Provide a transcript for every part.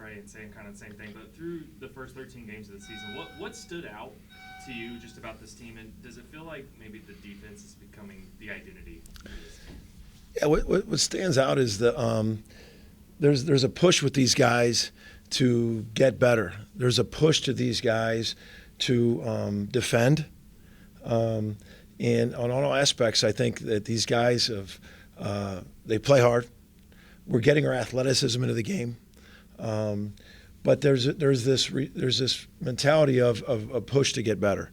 right, and saying kind of the same thing. But through the first 13 games of the season, what stood out to you just about this team, and does it feel like maybe the defense is becoming the identity of this team? Yeah, what stands out is there's a push with these guys to get better. There's a push to these guys to defend, and on all aspects, I think that these guys they play hard. We're getting our athleticism into the game, but there's this mentality of a push to get better,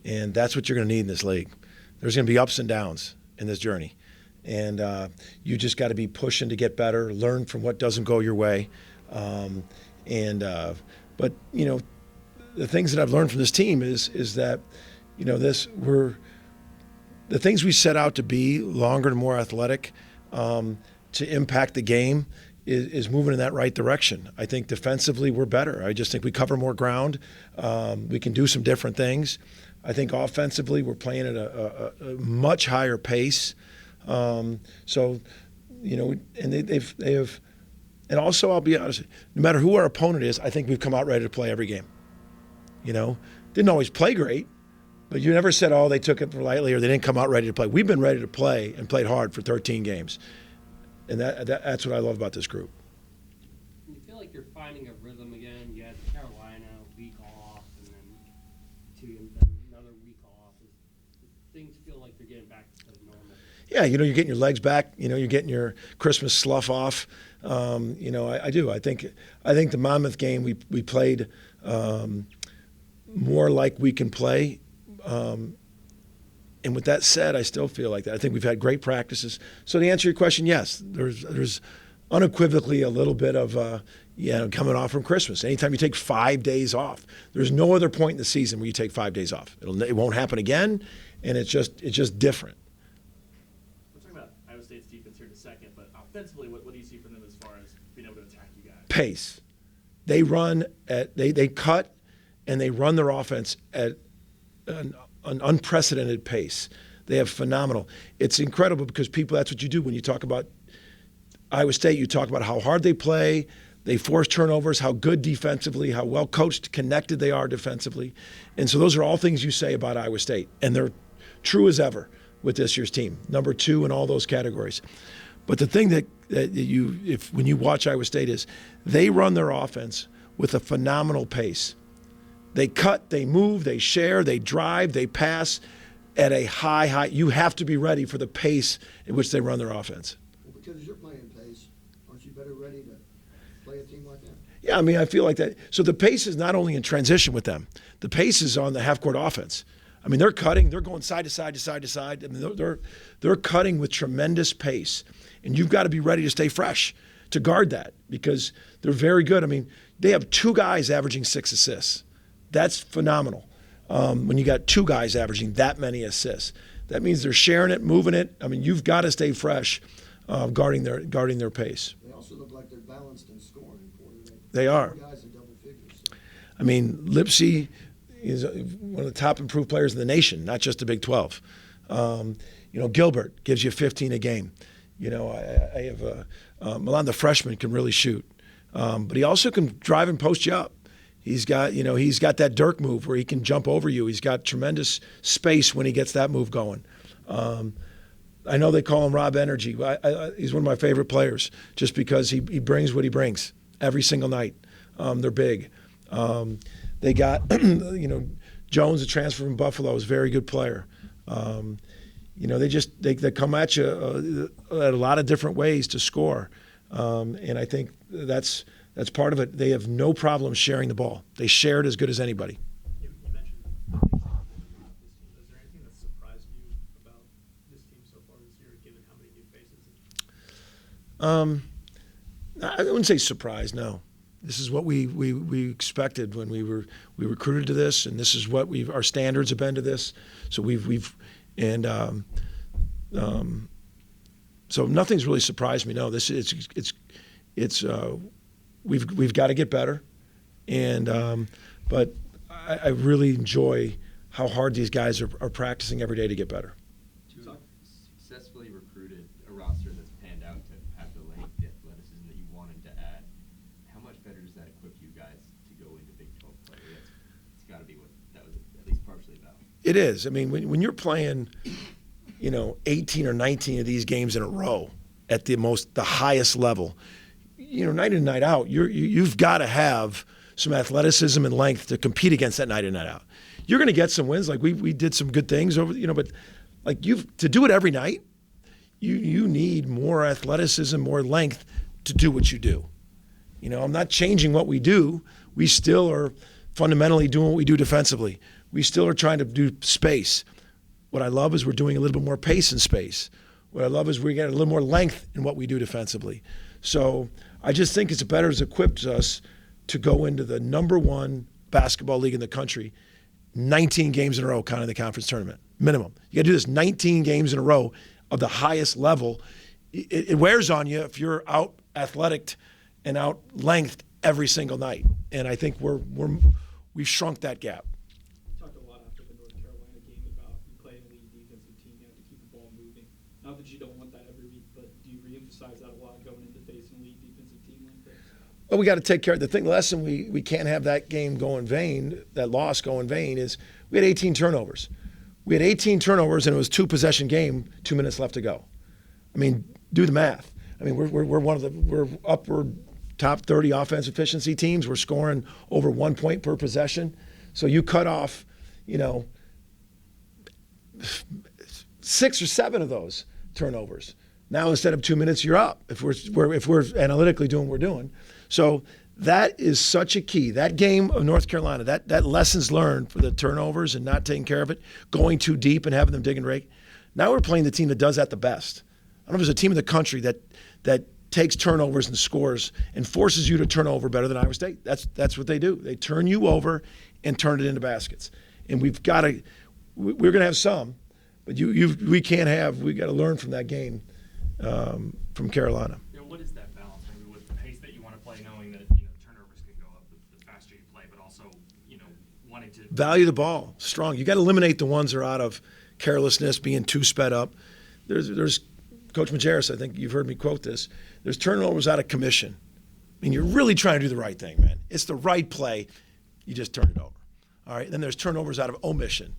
and that's what you're going to need in this league. There's going to be ups and downs in this journey, and you just got to be pushing to get better, learn from what doesn't go your way, but the things that I've learned from this team is that the things we set out to be, longer and more athletic, to impact the game is moving in that right direction. I think defensively we're better. I just think we cover more ground. We can do some different things. I think offensively we're playing at a much higher pace. And they have, and also I'll be honest, no matter who our opponent is, I think we've come out ready to play every game. Didn't always play great, but you never said, oh, they took it lightly or they didn't come out ready to play. We've been ready to play and played hard for 13 games. And that's what I love about this group. You feel like you're finding a rhythm again. You had Carolina week off, and then another week off. Things feel like they're getting back to normal. Yeah, you're getting your legs back. You're getting your Christmas slough off. I do. I think the Monmouth game we played more like we can play. And with that said, I still feel like that. I think we've had great practices. So to answer your question, yes, there's unequivocally a little bit of coming off from Christmas. Anytime you take 5 days off, there's no other point in the season where you take 5 days off. It won't happen again, and it's just different. We're talking about Iowa State's defense here in a second, but offensively, what do you see from them as far as being able to attack you guys? Pace. They run they cut and they run their offense at an unprecedented pace. They have phenomenal. It's incredible because that's what you do when you talk about Iowa State. You talk about how hard they play, they force turnovers, how good defensively, how well coached, connected they are defensively. And so those are all things you say about Iowa State. And they're true as ever with this year's team. Number 2 in all those categories. But the thing that when you watch Iowa State is they run their offense with a phenomenal pace. They cut, they move, they share, they drive, they pass at a high. You have to be ready for the pace at which they run their offense. Well, because you're playing pace, aren't you better ready to play a team like that? Yeah, I feel like that. So the pace is not only in transition with them. The pace is on the half-court offense. They're cutting. They're going side to side to side to side. They're cutting with tremendous pace. And you've got to be ready to stay fresh to guard that because they're very good. They have 2 guys averaging 6 assists. That's phenomenal. When you got 2 guys averaging that many assists, that means they're sharing it, moving it. You've got to stay fresh, guarding their pace. They also look like they're balanced in scoring. They are. 4 guys in double figures. Lipsy is one of the top improved players in the nation, not just the Big 12. Gilbert gives you 15 a game. I have Milan, the freshman, can really shoot, but he also can drive and post you up. He's got that Dirk move where he can jump over you. He's got tremendous space when he gets that move going. I know they call him Rob Energy. He's one of my favorite players just because he brings what he brings every single night. They're big. They got Jones, a transfer from Buffalo, is a very good player. They come at you at a lot of different ways to score, and I think that's part of it. They have no problem sharing the ball. They share it as good as anybody. You mentioned this team. Is there anything that surprised you about this team so far this year, given how many new faces? I wouldn't say surprise. No, this is what we expected when we recruited to this, and this is what our standards have been to this. So so nothing's really surprised me. No, we've got to get better, but I really enjoy how hard these guys are practicing every day to get better. To successfully recruited a roster that's panned out to have the length, the athleticism that you wanted to add, how much better does that equip It is. I mean, when you're playing, 18 or 19 of these games in a row at the highest level, night in, night out, you've got to have some athleticism and length to compete against that night in, night out. You're going to get some wins. Like we did some good things over, but like to do it every night, you need more athleticism, more length to do what you do. I'm not changing what we do. We still are fundamentally doing what we do defensively. We still are trying to do space. What I love is we're doing a little bit more pace in space. What I love is we get a little more length in what we do defensively. So I just think it's better as equips us to go into the number one basketball league in the country, 19 games in a row, counting the conference tournament, minimum. You got to do this 19 games in a row of the highest level. It wears on you if you're out athletic and out lengthed every single night. And I think we've shrunk that gap. You talked a lot after the North Carolina game about you play an elite defensive team, you have to keep the ball moving. Not that you don't want that every week, but do you reemphasize that a lot going into facing an elite defensive team like this? Well, we got to take care of the lesson we can't have that game go in vain, that loss go in vain, is we had 18 turnovers. We had 18 turnovers and it was 2-possession game, 2 minutes left to go. I mean, do the math. I mean, we're upward top 30 offense efficiency teams. We're scoring over 1 point per possession. So you cut off, 6 or 7 of those turnovers. Now instead of 2 minutes, you're up. If we're analytically doing what we're doing, so that is such a key. That game of North Carolina, that lessons learned for the turnovers and not taking care of it, going too deep and having them dig and rake. Now we're playing the team that does that the best. I don't know if there's a team in the country that takes turnovers and scores and forces you to turn over better than Iowa State. That's what they do. They turn you over and turn it into baskets. And we're going to have some, but we got to learn from that game from Carolina. What is that balance maybe with the pace that you want to play, knowing that turnovers can go up the faster you play, but also wanting to value the ball strong. You got to eliminate the ones that are out of carelessness, being too sped up. There's Coach Majerus, I think you've heard me quote this. There's turnovers out of commission. I mean, you're really trying to do the right thing, man. It's the right play. You just turn it over. All right. Then there's turnovers out of omission.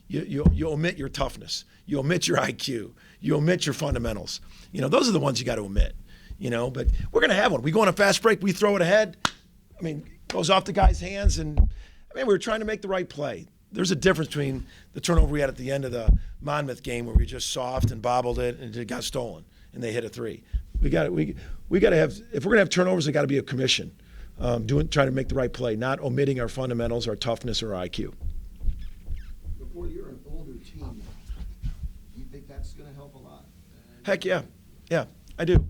You omit your toughness. You omit your IQ. You omit your fundamentals. Those are the ones you got to omit. But we're going to have one. We go on a fast break. We throw it ahead. I mean, goes off the guy's hands, and we were trying to make the right play. There's a difference between the turnover we had at the end of the Monmouth game where we just soft and bobbled it and it got stolen and they hit a 3. We got to have, if we're going to have turnovers, they got to be a commission, trying to make the right play, not omitting our fundamentals, our toughness, or our IQ. Before you're an older team, do you think that's going to help a lot? Heck yeah, I do.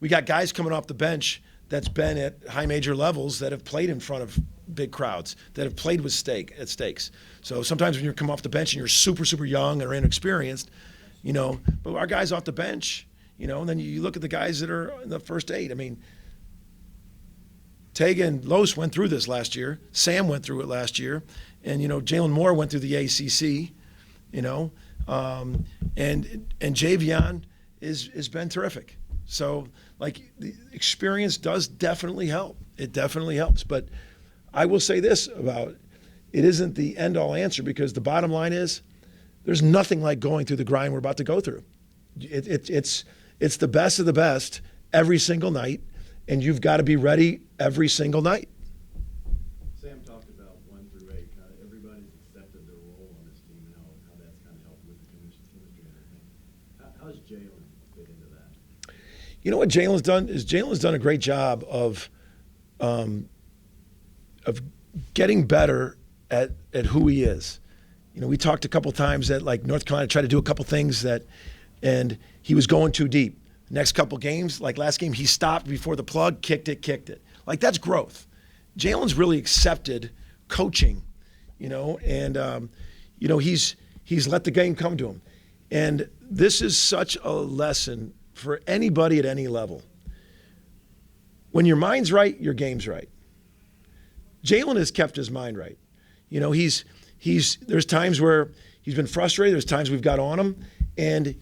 We got guys coming off the bench that's been at high major levels that have played in front of big crowds, that have played with stakes. So sometimes when you come off the bench and you're super, super young or inexperienced, but our guys off the bench, and then you look at the guys that are in the first 8. I mean, Tega and Los went through this last year. Sam went through it last year. And, Jalen Moore went through the ACC, and Javion has been terrific. So, the experience does definitely help. It definitely helps. But I will say this about it isn't the end-all answer, because the bottom line is there's nothing like going through the grind we're about to go through. It's the best of the best every single night, and you've got to be ready every single night. Sam talked about 1 through 8. Everybody's accepted their role on this team and how that's kind of helped with the chemistry and everything. How does Jalen fit into that? What Jalen's done a great job of getting better at who he is. We talked a couple times that North Carolina tried to do a couple things and he was going too deep. Next couple games, like last game, he stopped before the plug, kicked it. That's growth. Jalen's really accepted coaching, and he's let the game come to him. And this is such a lesson for anybody at any level. When your mind's right, your game's right. Jalen has kept his mind right. There's times where he's been frustrated. There's times we've got on him, and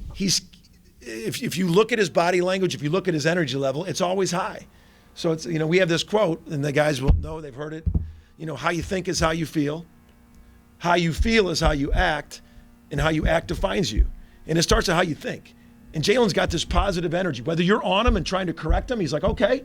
if you look at his body language, if you look at his energy level, it's always high. So it's we have this quote, and the guys will know, they've heard it. How you think is how you feel. how you feel is how you act, and how you act defines you. And it starts at how you think. And Jalen's got this positive energy. Whether you're on him and trying to correct him, he's like, okay,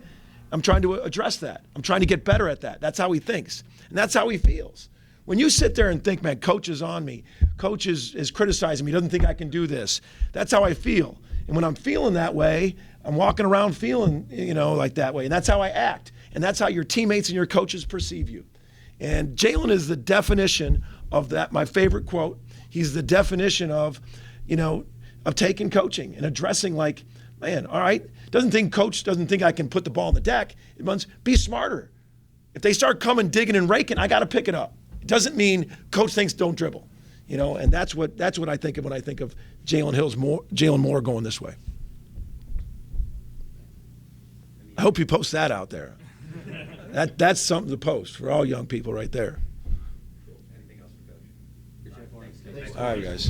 I'm trying to address that. I'm trying to get better at that. That's how he thinks. And that's how he feels. When you sit there and think, man, coach is on me, coach is criticizing me, doesn't think I can do this, that's how I feel. And when I'm feeling that way, I'm walking around feeling, like that way. And that's how I act. And that's how your teammates and your coaches perceive you. And Jalen is the definition of that. My favorite quote, he's the definition of taking coaching and addressing like, man, all right, coach doesn't think I can put the ball on the deck. It means be smarter. If they start coming, digging, and raking, I got to pick it up. It doesn't mean coach thinks don't dribble, and that's what I think of when I think of Jalen Moore going this way. I hope you post that out there. That's something to post for all young people right there. Anything else for Coach? All right, guys.